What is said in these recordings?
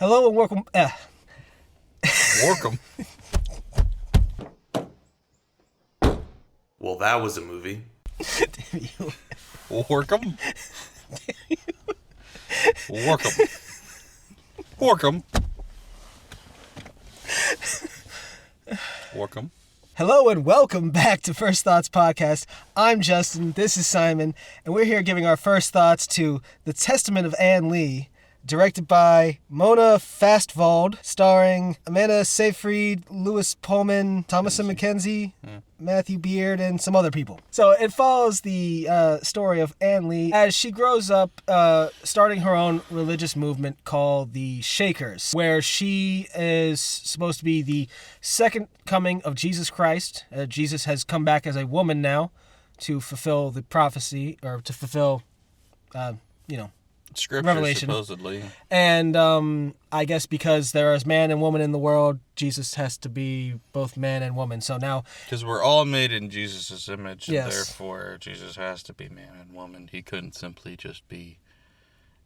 Hello and welcome. Warcom. Well, that was a movie. Warcom. Warcom. Warcom. Warcom. Hello and welcome back to First Thoughts Podcast. I'm Justin, this is Simon, and we're here giving our first thoughts to The Testament of Ann Lee, directed by Mona Fastwald, starring Amanda Seyfried, Lewis Pullman, Thomasin McKenzie, Matthew Beard, and some other people. So it follows the story of Ann Lee as she grows up starting her own religious movement called the Shakers, where she is supposed to be the second coming of Jesus Christ. Jesus has come back as a woman now to fulfill the prophecy, or to fulfill, Scripture, Revelation. supposedly. And I guess because there is man and woman in the world, Jesus has to be both man and woman. So now... Because we're all made in Jesus' image, and Yes. therefore Jesus has to be man and woman. He couldn't simply just be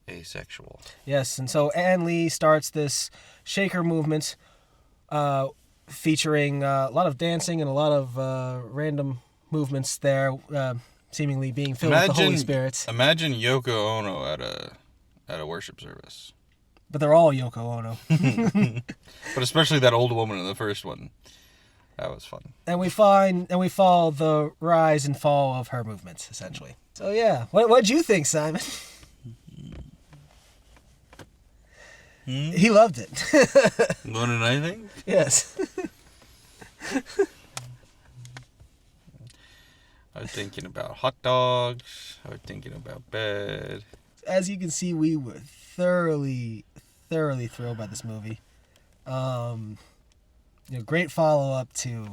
asexual. Yes, and so Ann Lee starts this Shaker movement featuring a lot of dancing and a lot of random movements there, seemingly being filled with the Holy Spirit. Imagine Yoko Ono at a worship service. But they're all Yoko Ono. But especially that old woman in the first one. That was fun. And we follow the rise and fall of her movements, essentially. So yeah, what'd you think, Simon? He loved it. More than anything? Yes. I was thinking about hot dogs. I was thinking about bed. As you can see, we were thoroughly thrilled by this movie. Great follow-up to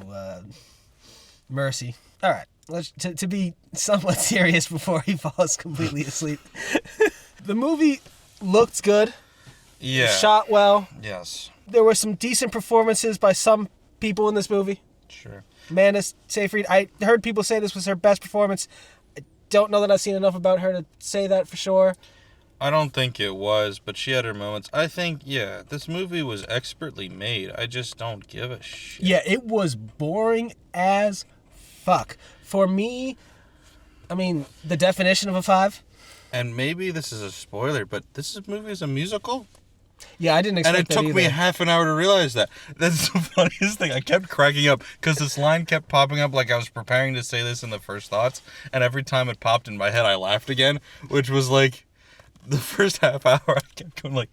Mercy. All right, let's to be somewhat serious before he falls completely asleep. The movie looked good. Yeah. Shot well. Yes. There were some decent performances by some people in this movie. Sure. Amanda Seyfried, I heard people say this was her best performance. I don't know that I've seen enough about her to say that for sure. I don't think it was, but she had her moments. I think, yeah, this movie was expertly made. I just don't give a shit. Yeah, it was boring as fuck. For me, I mean, the definition of a 5. And maybe this is a spoiler, but this movie is a musical? Yeah, I didn't expect And it that took either. me half an hour to realize that. That's the funniest thing. I kept cracking up because this line kept popping up like I was preparing to say this in the first thoughts. And every time it popped in my head, I laughed again, which was like the first half hour. I kept going like,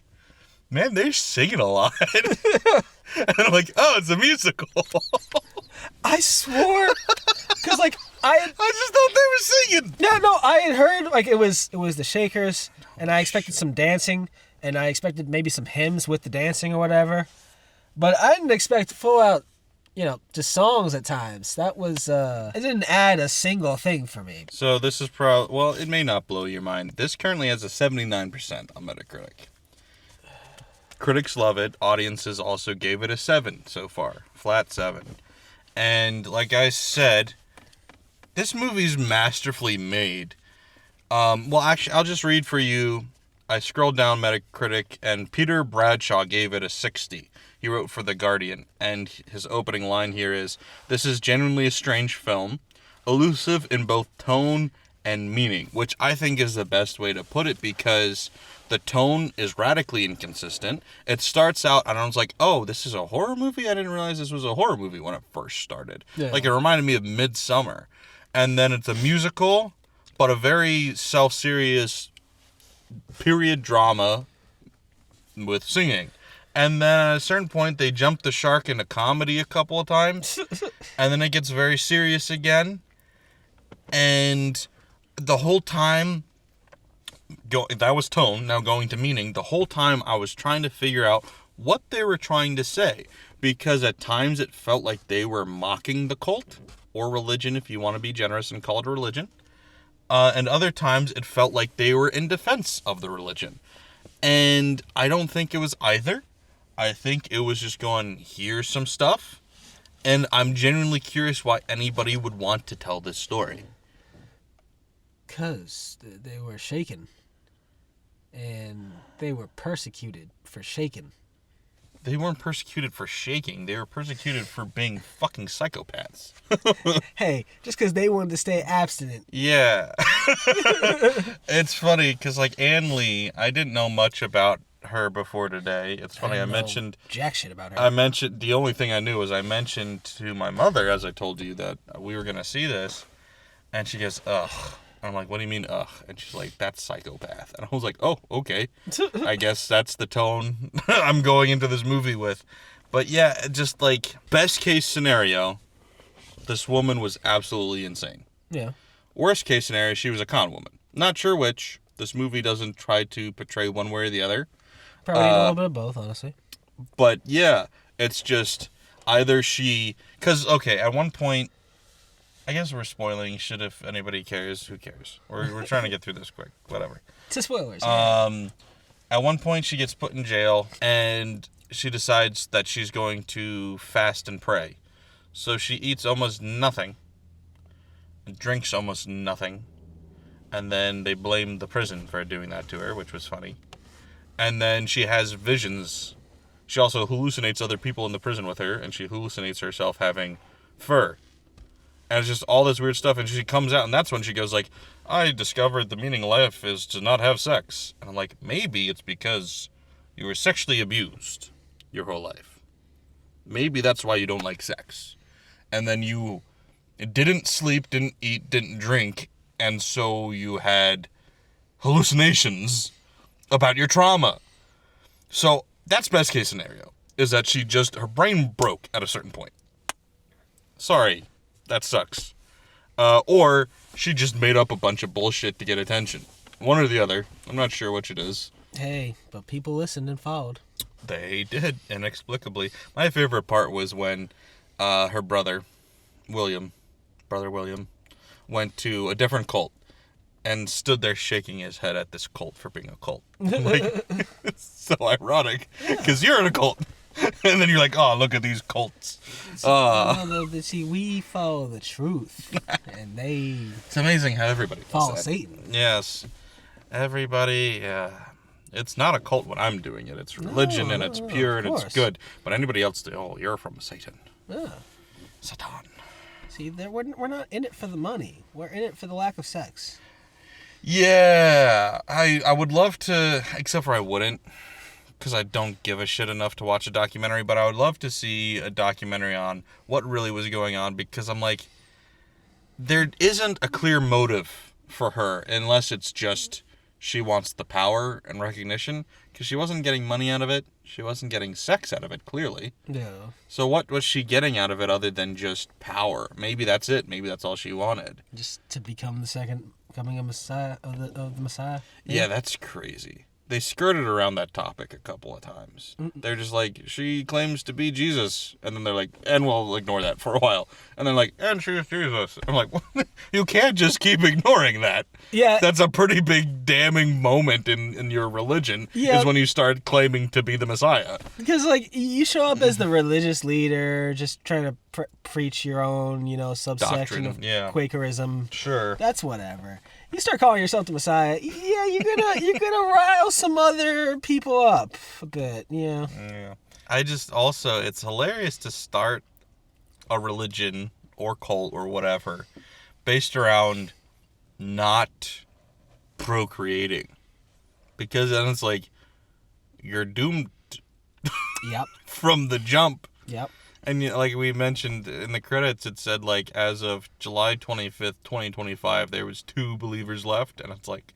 man, they're singing a lot. And I'm like, oh, it's a musical. I swore. Because, like, I just thought they were singing. No, I had heard, like, it was the Shakers, and I expected some dancing, and I expected maybe some hymns with the dancing or whatever. But I didn't expect full out, just songs at times. That was, it didn't add a single thing for me. So this is probably, well, it may not blow your mind. This currently has a 79% on Metacritic. Critics love it. Audiences also gave it a 7 so far. Flat 7. And like I said, this movie's masterfully made. Well, actually, I'll just read for you. I scrolled down Metacritic, and Peter Bradshaw gave it a 60. He wrote for The Guardian, and his opening line here is, "This is genuinely a strange film, elusive in both tone and meaning," which I think is the best way to put it, because the tone is radically inconsistent. It starts out, and I was like, oh, this is a horror movie? I didn't realize this was a horror movie when it first started. Yeah. Like, it reminded me of Midsummer. And then it's a musical, but a very self-serious period drama with singing. And then at a certain point, they jump the shark into comedy a couple of times. And then it gets very serious again. And the whole time, that was tone, now going to meaning. The whole time I was trying to figure out what they were trying to say. Because at times it felt like they were mocking the cult, or religion if you want to be generous and call it a religion. And other times it felt like they were in defense of the religion. And I don't think it was either. I think it was just going, here's some stuff. And I'm genuinely curious why anybody would want to tell this story. Because they were shaken. And they were persecuted for shaken. They weren't persecuted for shaking. They were persecuted for being fucking psychopaths. Hey, just because they wanted to stay abstinent. Yeah. It's funny because, like, Ann Lee, I didn't know much about her before today. It's funny, I mentioned... jack shit about her. I mentioned... The only thing I knew was I mentioned to my mother, as I told you, that we were going to see this. And she goes, ugh. And I'm like, what do you mean, ugh? And she's like, that's psychopath. And I was like, oh, okay. I guess that's the tone I'm going into this movie with. But yeah, just like, best case scenario, this woman was absolutely insane. Yeah. Worst case scenario, she was a con woman. Not sure which. This movie doesn't try to portray one way or the other. Probably a little bit of both, honestly. But yeah, it's just either she... Because, okay, at one point... I guess we're spoiling shit. If anybody cares, who cares? We're trying to get through this quick. Whatever. To spoilers. At one point, she gets put in jail, and she decides that she's going to fast and pray. So she eats almost nothing, and drinks almost nothing, and then they blame the prison for doing that to her, which was funny. And then she has visions. She also hallucinates other people in the prison with her, and she hallucinates herself having fur. And it's just all this weird stuff, and she comes out, and that's when she goes like, I discovered the meaning of life is to not have sex. And I'm like, maybe it's because you were sexually abused your whole life. Maybe that's why you don't like sex. And then you didn't sleep, didn't eat, didn't drink, and so you had hallucinations about your trauma. So that's best case scenario, is that her brain broke at a certain point. Sorry. That sucks. Or she just made up a bunch of bullshit to get attention. One or the other. I'm not sure which it is. Hey, but people listened and followed. They did, inexplicably. My favorite part was when her brother William, went to a different cult and stood there shaking his head at this cult for being a cult. Like, it's so ironic, because you're in a cult. And then you're like, oh, look at these cults. See, we follow the truth, and they... It's amazing how everybody follow that. Satan. Yes. Everybody, it's not a cult when I'm doing it. It's religion, and it's pure, and it's good. But anybody else, you're from Satan. Yeah. Satan. See, we're not in it for the money. We're in it for the lack of sex. Yeah. I would love to, except for I wouldn't. Because I don't give a shit enough to watch a documentary, but I would love to see a documentary on what really was going on, because I'm like, there isn't a clear motive for her unless it's just she wants the power and recognition, because she wasn't getting money out of it. She wasn't getting sex out of it, clearly. Yeah. So what was she getting out of it other than just power? Maybe that's it. Maybe that's all she wanted. Just to become the second coming of Messiah of the Messiah. Yeah, that's crazy. They skirted around that topic a couple of times. They're just like, she claims to be Jesus. And then they're like, and we'll ignore that for a while. And then like, and she's Jesus. I'm like, what? You can't just keep ignoring that. Yeah. That's a pretty big damning moment in your religion, is when you start claiming to be the Messiah. Because, like, you show up as the religious leader, just trying to preach your own, subsection Doctrine, of Quakerism. Sure. That's whatever. You start calling yourself the Messiah, yeah, you're gonna rile some other people up a bit, yeah. Yeah. I just also, it's hilarious to start a religion or cult or whatever based around not procreating, because then it's like you're doomed. Yep. From the jump. Yep. And like we mentioned in the credits, it said like as of July 25th, 2025, there was 2 believers left, and it's like,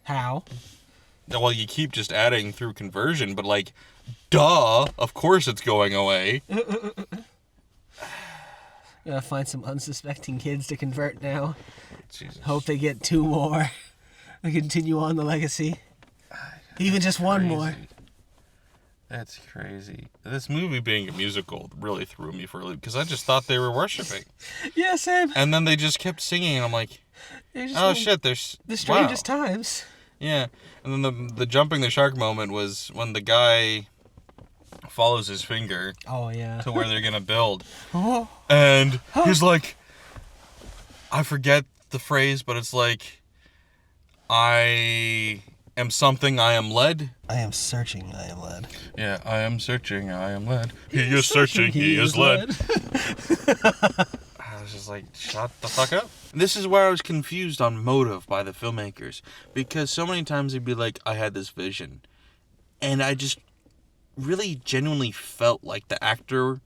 how? Well, you keep just adding through conversion, but like, duh, of course it's going away. Gotta find some unsuspecting kids to convert now. Jesus. Hope they get 2 more and continue on the legacy. Even just 1 more. That's crazy. This movie being a musical really threw me for a loop, because I just thought they were worshiping. Yeah, same. And then they just kept singing, and I'm like, oh shit, there's the strangest times. Yeah. And then the jumping the shark moment was when the guy follows his finger. Oh, yeah. To where they're gonna build. And he's like, I forget the phrase, but it's like, I am something, I am led. I am searching, I am led. Yeah, I am searching, I am led. He is searching, he is led. I was just like, shut the fuck up. This is where I was confused on motive by the filmmakers. Because so many times they'd be like, I had this vision. And I just really genuinely felt like the actor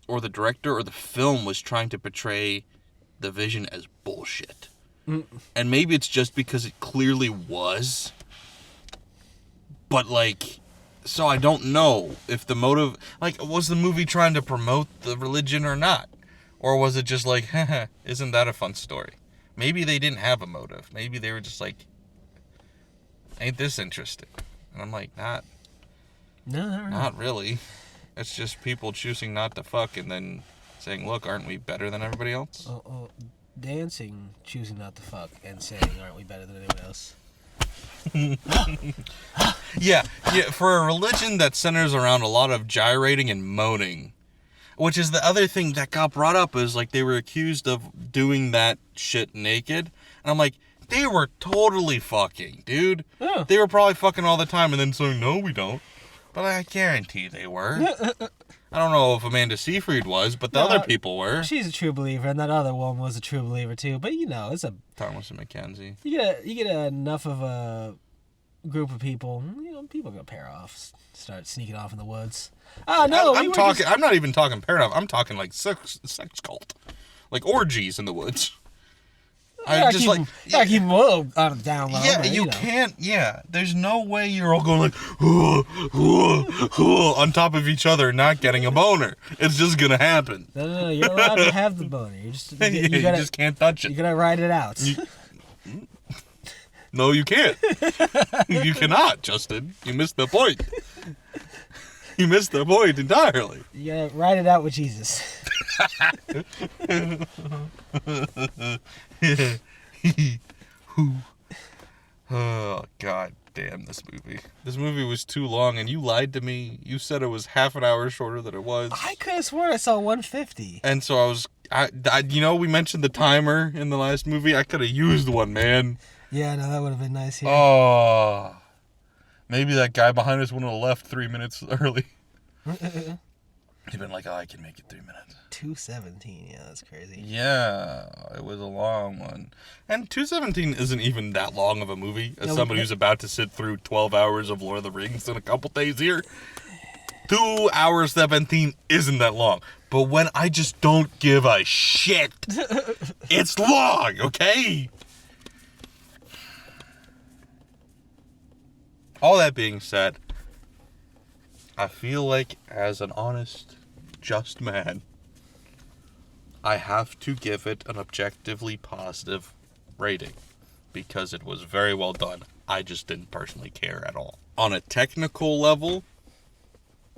or the director or the film was trying to portray the vision as bullshit. And maybe it's just because it clearly was. But, like, so I don't know if the motive... Like, was the movie trying to promote the religion or not? Or was it just like, haha, isn't that a fun story? Maybe they didn't have a motive. Maybe they were just like, ain't this interesting? And I'm like, not really. It's just people choosing not to fuck and then saying, look, aren't we better than everybody else? Dancing, choosing not to fuck, and saying, aren't we better than anyone else? Yeah, for a religion that centers around a lot of gyrating and moaning, which is the other thing that got brought up, is like they were accused of doing that shit naked. And I'm like, they were totally fucking, dude. Yeah. They were probably fucking all the time and then saying, no, we don't. But I guarantee they were. I don't know if Amanda Seyfried was, but the other people were. She's a true believer, and that other one was a true believer too. But it's a Thomas and Mackenzie. you get enough of a group of people, people are gonna pair off, start sneaking off in the woods. No, I'm not even talking pair off. I'm talking like sex cult, like orgies in the woods. I just like keep them a little down low. Yeah, but, you can't. Yeah, there's no way you're all going like on top of each other, not getting a boner. It's just gonna happen. No, you're allowed to have the boner. You just just can't touch it. You gotta ride it out. No, you can't. You cannot, Justin. You missed the point. You missed the point entirely. You gotta ride it out with Jesus. Oh, god damn this movie. This movie was too long and you lied to me. You said it was half an hour shorter than it was. I could have sworn I saw 150. And so we mentioned the timer in the last movie. I could have used one, man. Yeah, no, that would have been nice here. Oh. Maybe that guy behind us wouldn't have left 3 minutes early. He'd been like, I can make it 3 minutes. 2:17, yeah, that's crazy. Yeah, it was a long one. And 2:17 isn't even that long of a movie, as somebody who's about to sit through 12 hours of Lord of the Rings in a couple days here. 2 hours 17 isn't that long. But when I just don't give a shit, it's long, okay? All that being said, I feel like as an honest, just man, I have to give it an objectively positive rating because it was very well done. I just didn't personally care at all. On a technical level,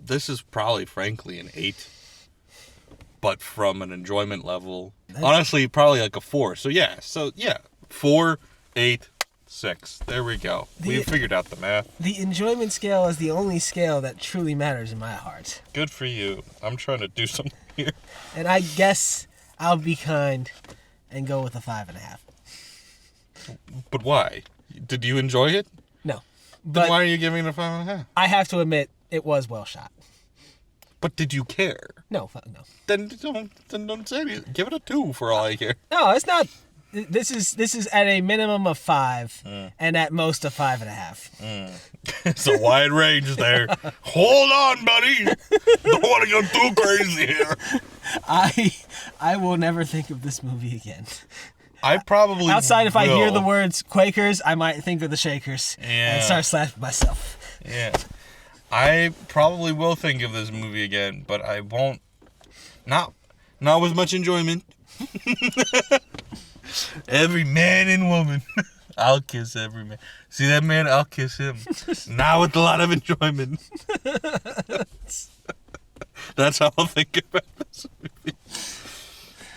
this is probably, frankly, an 8. But from an enjoyment level, honestly, probably like a 4. So yeah, 4, 8, 6. There we go. We figured out the math. The enjoyment scale is the only scale that truly matters in my heart. Good for you. I'm trying to do something here. And I guess I'll be kind and go with a 5.5. But why? Did you enjoy it? No. Then But why are you giving it a 5.5? I have to admit, it was well shot. But did you care? No. Then don't say anything. Give it a 2 for all I care. No, it's not. This is at a minimum of 5 and at most a 5.5. It's a wide range there. Hold on, buddy. Don't want to go too crazy here. I will never think of this movie again. I probably Outside, if I will. hear the words Quakers, I might think of the Shakers and start slapping myself. Yeah. I probably will think of this movie again, but I won't. Not with much enjoyment. Every man and woman. I'll kiss every man. See that man? I'll kiss him. Not with a lot of enjoyment. That's how I'll think about this movie.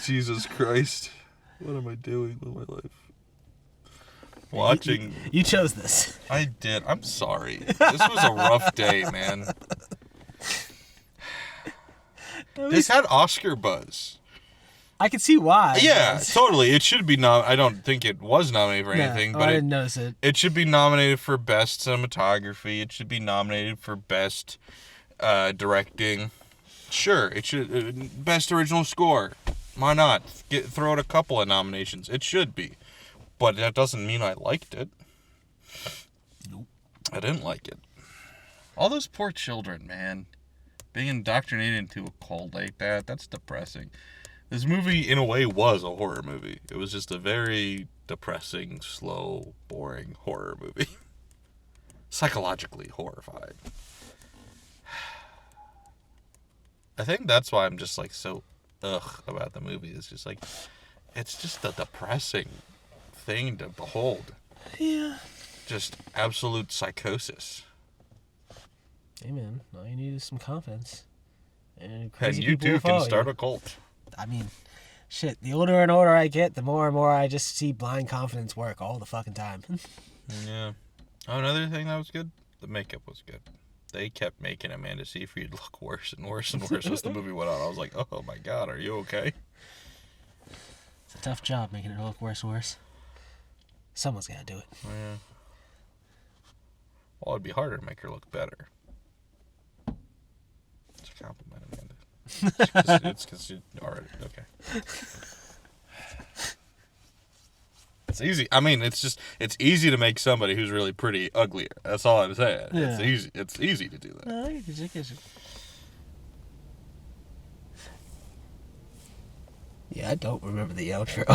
Jesus Christ. What am I doing with my life? Watching. You chose this. I did. I'm sorry. This was a rough day, man. This had Oscar buzz. I can see why. Yeah, but- totally. It should be I don't think it was nominated for anything, No, but I didn't notice it. it should be nominated for best cinematography. It should be nominated for best directing. Sure, it should best original score. Why not? Throw out a couple of nominations. It should be. But that doesn't mean I liked it. Nope. I didn't like it. All those poor children, man. Being indoctrinated into a cult like that, that's depressing. This movie, in a way, was a horror movie. It was just a very depressing, slow, boring horror movie. Psychologically horrifying. I think that's why I'm just, like, so about the movie. It's just, like, it's just a depressing thing to behold. Yeah. Just absolute psychosis. Hey, man. All you need is some confidence. And And crazy you people too will can follow start you. a cult. I mean, shit. The older and older I get, the more and more I just see blind confidence work all the fucking time. Yeah. Oh, another thing that was good? The makeup was good. They kept making Amanda Seyfried look worse and worse and worse as the movie went on. I was like, oh my god, are you okay? It's a tough job making her look worse and worse. Someone's got to do it. Yeah. Well, it'd be harder to make her look better. It's a compliment, Amanda. It's because you already... Okay. It's easy. I mean, it's easy to make somebody who's really pretty uglier. That's all I'm saying. Yeah. It's easy to do that. I get you. Yeah, I don't remember the outro.